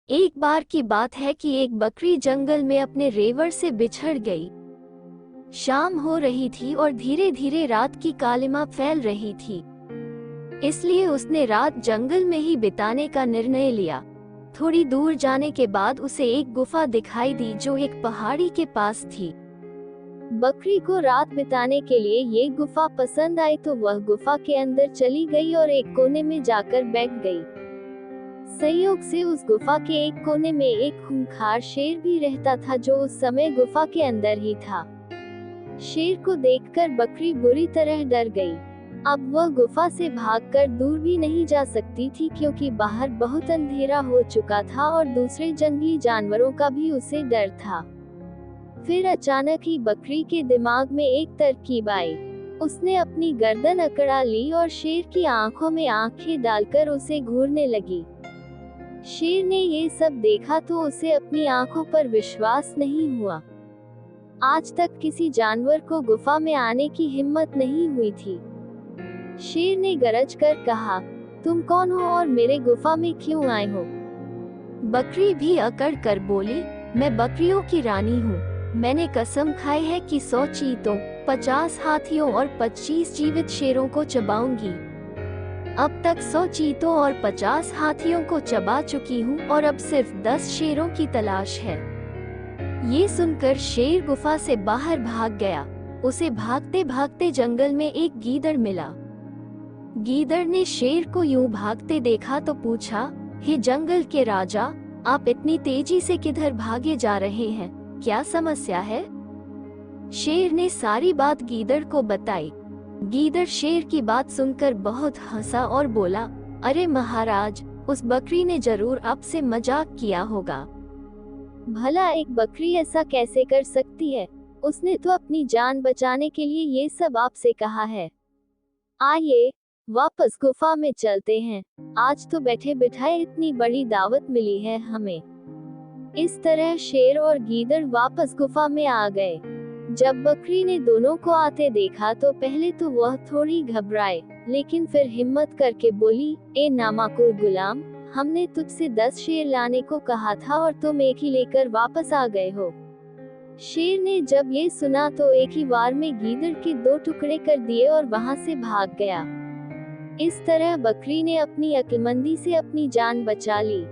एक बार की बात है कि एक बकरी जंगल में अपने रेवड़ से बिछड़ गई। शाम हो रही थी और धीरे धीरे रात की कालिमा फैल रही थी। इसलिए उसने रात जंगल में ही बिताने का निर्णय लिया। थोड़ी दूर जाने के बाद उसे एक गुफा दिखाई दी जो एक पहाड़ी के पास थी। बकरी को रात बिताने के लिए ये गुफा पसंद आई तो वह गुफा के अंदर चली गई और एक कोने में जाकर बैठ गई। संयोग से उस गुफा के एक कोने में एक खूंखार शेर भी रहता था जो उस समय गुफा के अंदर ही था। शेर को देखकर बकरी बुरी तरह डर गई। अब वह गुफा से भागकर दूर भी नहीं जा सकती थी क्योंकि बाहर बहुत अंधेरा हो चुका था और दूसरे जंगली जानवरों का भी उसे डर था। फिर अचानक ही बकरी के दिमाग में एक तरकीब आई। उसने अपनी गर्दन अकड़ा ली और शेर की आंखों में आंखें डालकर उसे घूरने लगी। शेर ने ये सब देखा तो उसे अपनी आंखों पर विश्वास नहीं हुआ। आज तक किसी जानवर को गुफा में आने की हिम्मत नहीं हुई थी। शेर ने गरज कर कहा, तुम कौन हो और मेरे गुफा में क्यों आए हो? बकरी भी अकड़ कर बोली, मैं बकरियों की रानी हूँ। मैंने कसम खाई है कि 100 चीतों, 50 हाथियों और 25 जीवित शेरों को चबाऊंगी। अब तक 100 चीतों और 50 हाथियों को चबा चुकी हूँ और अब सिर्फ 10 शेरों की तलाश है। ये सुनकर शेर गुफा से बाहर भाग गया। उसे भागते भागते जंगल में एक गीदड़ मिला। गीदड़ ने शेर को यूं भागते देखा तो पूछा, हे जंगल के राजा, आप इतनी तेजी से किधर भागे जा रहे हैं? क्या समस्या है? शेर ने सारी बात गीदड़ को बताई। गीदड़ शेर की बात सुनकर बहुत हंसा और बोला, अरे महाराज, उस बकरी ने जरूर आपसे मजाक किया होगा। भला एक बकरी ऐसा कैसे कर सकती है? उसने तो अपनी जान बचाने के लिए ये सब आपसे कहा है। आइए, वापस गुफा में चलते हैं। आज तो बैठे बिठाए इतनी बड़ी दावत मिली है हमें। इस तरह शेर और गीदड़ वापस गुफा में आ गए। जब बकरी ने दोनों को आते देखा तो पहले तो वह थोड़ी घबराए, लेकिन फिर हिम्मत करके बोली, ए नामाकुर गुलाम, हमने तुझसे 10 शेर लाने को कहा था और तुम एक ही लेकर वापस आ गए हो। शेर ने जब ये सुना तो एक ही वार में गीदड़ के 2 टुकड़े कर दिए और वहां से भाग गया। इस तरह बकरी ने अपनी अक्लमंदी से अपनी जान बचा ली।